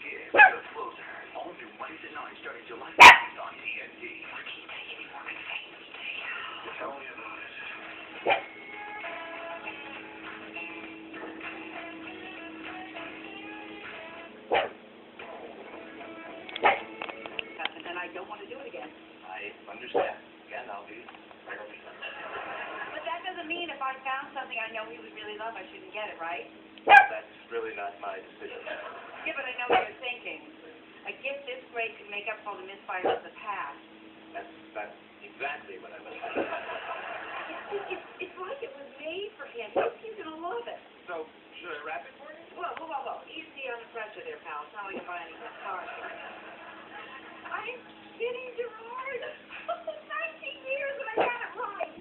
Forgive the Closer. All new Wednesday night starting July 9th on TNT. Tell me about it. And I don't want to do it again. I understand. Again, I'll be rarely sensitive. But that doesn't mean if I found something I know he would really love, I shouldn't get it, right? That's really not my decision. Yeah, but I know what you're thinking. A gift this great could make up for all the misfires of the past. That's exactly what I was thinking. It's like it was made for him. He's going to love it. So, should I wrap it for you? Whoa. Easy on the pressure there, pal. It's not like you're buying any cars. I'm kidding, Gerard. 19 years and I got it right.